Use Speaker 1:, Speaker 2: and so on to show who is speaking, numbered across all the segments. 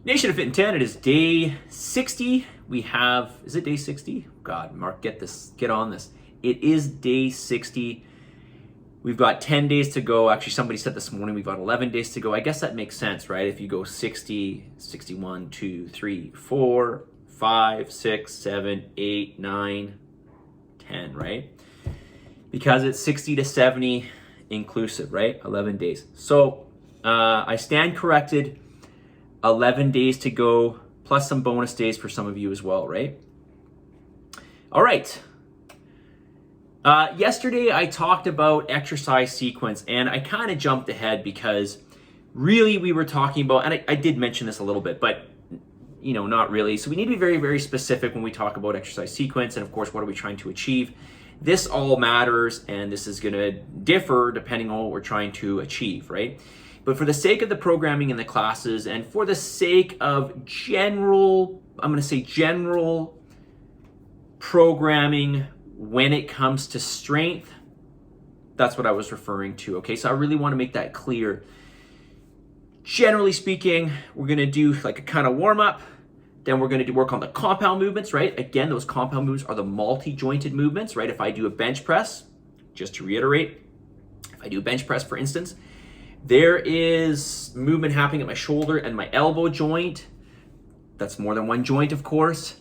Speaker 1: Nation of Fit in 10, it is day 60. We have, is it day 60? God, Mark, get on this. It is day 60. We've got 10 days to go. Actually, somebody said this morning we've got 11 days to go. I guess that makes sense, right? If you go 60, 61, 2, 3, 4, 5, 6, 7, 8, 9, 10, right? Because it's 60 to 70 inclusive, right? 11 days. So I stand corrected. 11 days to go, plus some bonus days for some of you as well, right? All right. Yesterday I talked about exercise sequence, and I kind of jumped ahead because really we were talking about, and I did mention this a little bit, but not really. So we need to be very, very specific when we talk about exercise sequence, and of course, what are we trying to achieve? This all matters, and this is going to differ depending on what we're trying to achieve, right? But for the sake of the programming in the classes and for the sake of general programming when it comes to strength, that's what I was referring to, okay? So I really want to make that clear. Generally speaking, we're going to do like a kind of warm-up. Then we're going to work on the compound movements, right? Again, those compound movements are the multi-jointed movements, right? If I do a bench press, just to reiterate, if I do a bench press, for instance, there is movement happening at my shoulder and my elbow joint. That's more than one joint, of course.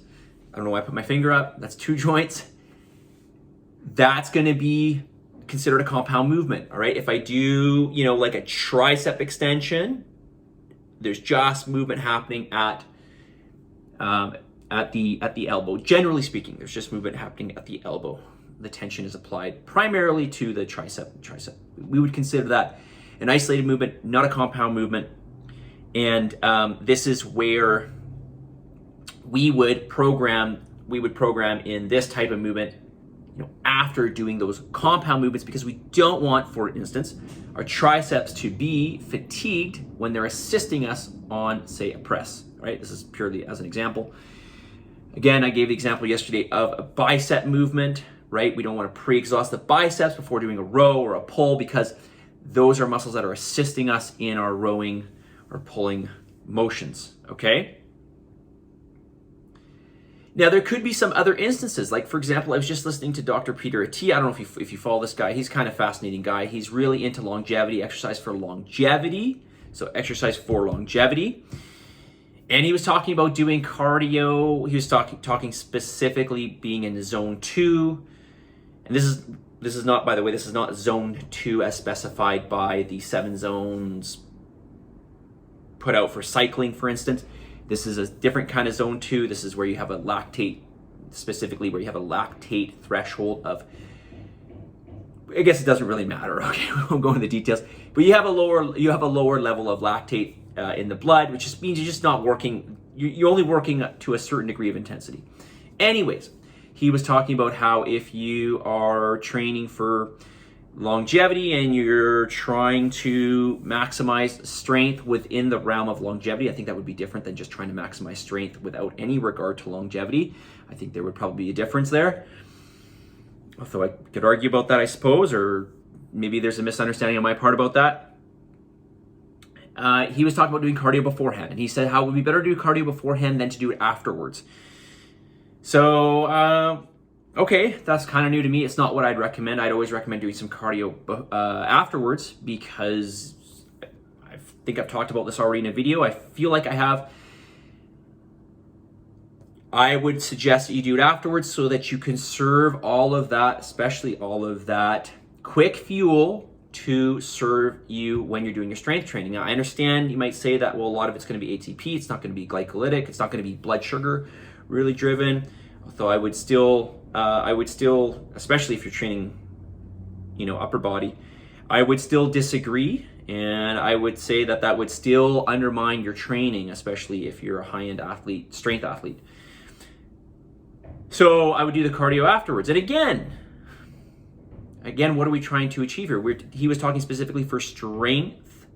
Speaker 1: I don't know why I put my finger up. That's two joints. That's going to be considered a compound movement, all right? If I do, like a tricep extension, there's just movement happening at the elbow. Generally speaking, there's just movement happening at the elbow. The tension is applied primarily to the tricep. We would consider that an isolated movement, not a compound movement. And this is where we would program in this type of movement, after doing those compound movements, because we don't want, for instance, our triceps to be fatigued when they're assisting us on, say, a press, right? This is purely as an example. Again, I gave the example yesterday of a bicep movement, right? We don't want to pre-exhaust the biceps before doing a row or a pull, because those are muscles that are assisting us in our rowing or pulling motions, okay? Now, there could be some other instances. Like, for example, I was just listening to Dr. Peter Attia. I don't know if you follow this guy. He's kind of a fascinating guy. He's really into longevity, exercise for longevity. So exercise for longevity. And he was talking about doing cardio. He was talking specifically being in zone 2. And this is not, by the way, this is not zone 2 as specified by the 7 zones put out for cycling, for instance. This is a different kind of zone 2. This is where you have a lactate, specifically where you have a lactate threshold of, I guess it doesn't really matter, okay? We won't go into the details. But you have a lower level of lactate in the blood, which just means you're just not working, you're only working to a certain degree of intensity. Anyways, he was talking about how if you are training for longevity and you're trying to maximize strength within the realm of longevity, I think that would be different than just trying to maximize strength without any regard to longevity. I think there would probably be a difference there. Although I could argue about that, I suppose, or maybe there's a misunderstanding on my part about that. He was talking about doing cardio beforehand, and he said how it would be better to do cardio beforehand than to do it afterwards. So, okay, that's kind of new to me. It's not what I'd recommend. I'd always recommend doing some cardio afterwards, because I think I've talked about this already in a video. I feel like I have. I would suggest that you do it afterwards so that you conserve all of that, especially all of that quick fuel to serve you when you're doing your strength training. Now, I understand you might say that, well, a lot of it's going to be ATP. It's not going to be glycolytic. It's not going to be blood sugar really driven. Although I would still, especially if you're training, upper body, I would still disagree. And I would say that would still undermine your training, especially if you're a high-end athlete, strength athlete. So I would do the cardio afterwards. And again, what are we trying to achieve here? He was talking specifically for strength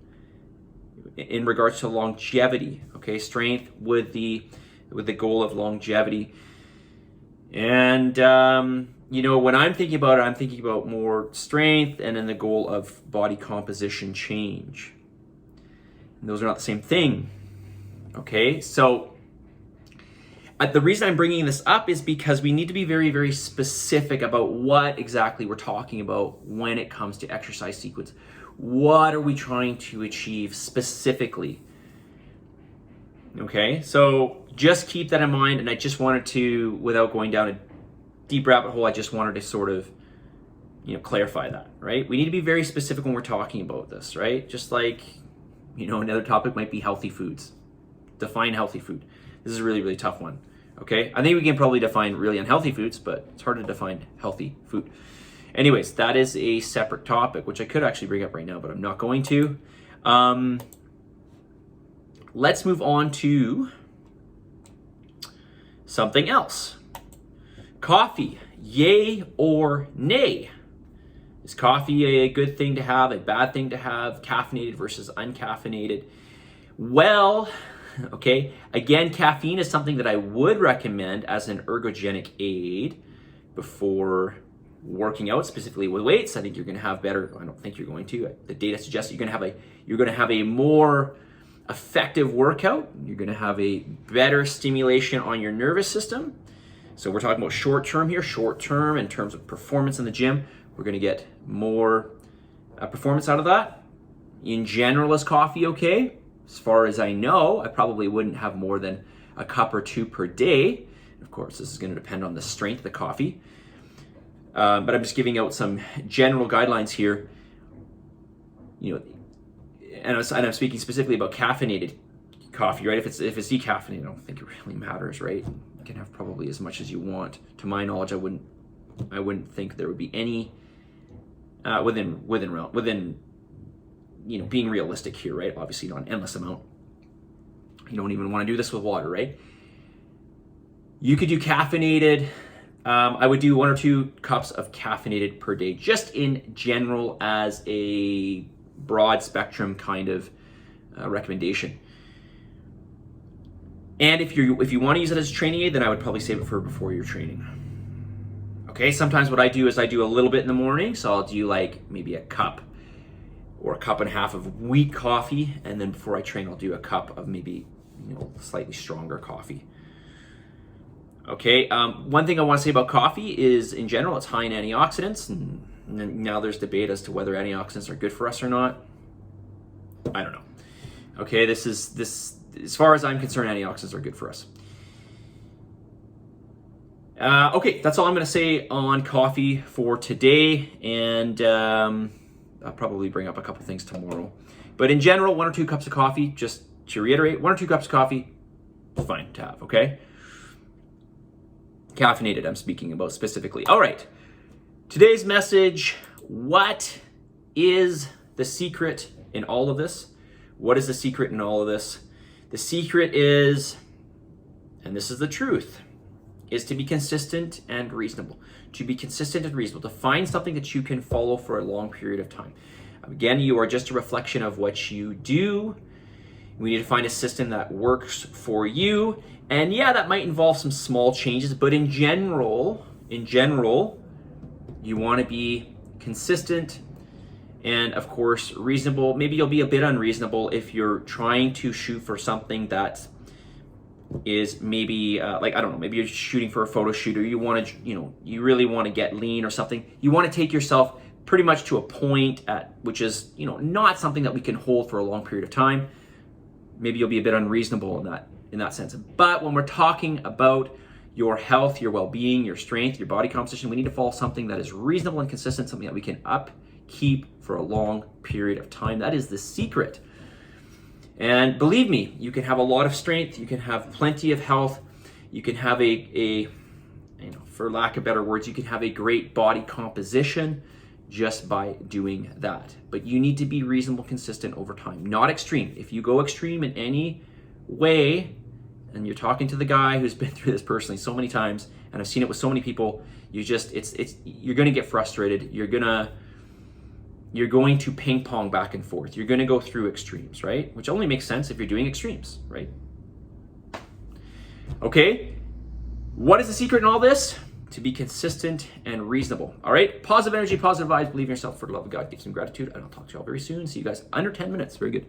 Speaker 1: in regards to longevity. Okay, strength with the goal of longevity. And when I'm thinking about it, I'm thinking about more strength and then the goal of body composition change. And those are not the same thing. Okay, so the reason I'm bringing this up is because we need to be very, very specific about what exactly we're talking about when it comes to exercise sequence. What are we trying to achieve specifically? Okay, so just keep that in mind, and I just wanted to, without going down a deep rabbit hole, I just wanted to sort of, clarify that, right? We need to be very specific when we're talking about this, right? Just like, another topic might be healthy foods. Define healthy food. This is a really, really tough one, okay? I think we can probably define really unhealthy foods, but it's hard to define healthy food. Anyways, that is a separate topic, which I could actually bring up right now, but I'm not going to. Let's move on to something else. Coffee, yay or nay? Is coffee a good thing to have, a bad thing to have, caffeinated versus uncaffeinated? Well, okay, again, caffeine is something that I would recommend as an ergogenic aid before working out, specifically with weights. I think you're going to have better, I don't think you're going to. The data suggests you're going to have a more effective workout. You're going to have a better stimulation on your nervous system. So we're talking about short term here, short term in terms of performance in the gym. We're going to get more performance out of that. In general, is coffee okay? As far as I know, I probably wouldn't have more than a cup or two per day. Of course, this is going to depend on the strength of the coffee. But I'm just giving out some general guidelines here. And I'm speaking specifically about caffeinated coffee, right? If it's decaffeinated, I don't think it really matters, right? You can have probably as much as you want. To my knowledge, I wouldn't think there would be any within being realistic here, right? Obviously not an endless amount. You don't even want to do this with water, right? You could do caffeinated. I would do 1 or 2 cups of caffeinated per day, just in general as a broad spectrum kind of recommendation. And if you want to use it as a training aid, then I would probably save it for before your training. Okay, sometimes what I do is I do a little bit in the morning, so I'll do like maybe a cup or a cup and a half of wheat coffee, and then before I train, I'll do a cup of maybe slightly stronger coffee. Okay, one thing I want to say about coffee is, in general, it's high in antioxidants, and now there's debate as to whether antioxidants are good for us or not. I don't know. Okay, this as far as I'm concerned, antioxidants are good for us. Okay, that's all I'm going to say on coffee for today, and I'll probably bring up a couple things tomorrow. But in general, 1 or 2 cups of coffee, just to reiterate, 1 or 2 cups of coffee, fine to have, okay? Caffeinated, I'm speaking about specifically. All right, today's message: what is the secret in all of this? What is the secret in all of this? The secret is, and this is the truth, is to be consistent and reasonable. To be consistent and reasonable, to find something that you can follow for a long period of time. Again, you are just a reflection of what you do. We need to find a system that works for you. And yeah, that might involve some small changes, but in general, you want to be consistent and, of course, reasonable. Maybe you'll be a bit unreasonable if you're trying to shoot for something that is maybe like, I don't know, maybe you're shooting for a photo shoot, or you want to, you really want to get lean or something. You want to take yourself pretty much to a point at which is, not something that we can hold for a long period of time. Maybe you'll be a bit unreasonable in that sense. But when we're talking about your health, your well-being, your strength, your body composition, we need to follow something that is reasonable and consistent, something that we can upkeep for a long period of time. That is the secret. And believe me, you can have a lot of strength, you can have plenty of health, you can have for lack of better words, you can have a great body composition just by doing that. But you need to be reasonable, consistent over time, not extreme. If you go extreme in any way, and you're talking to the guy who's been through this personally so many times, and I've seen it with so many people, you're going to get frustrated. You're going to ping pong back and forth. You're going to go through extremes, right? Which only makes sense if you're doing extremes, right? Okay, what is the secret in all this? To be consistent and reasonable. All right, positive energy, positive vibes, believe in yourself, for the love of God, give some gratitude, and I'll talk to you all very soon. See you guys under 10 minutes. Very good.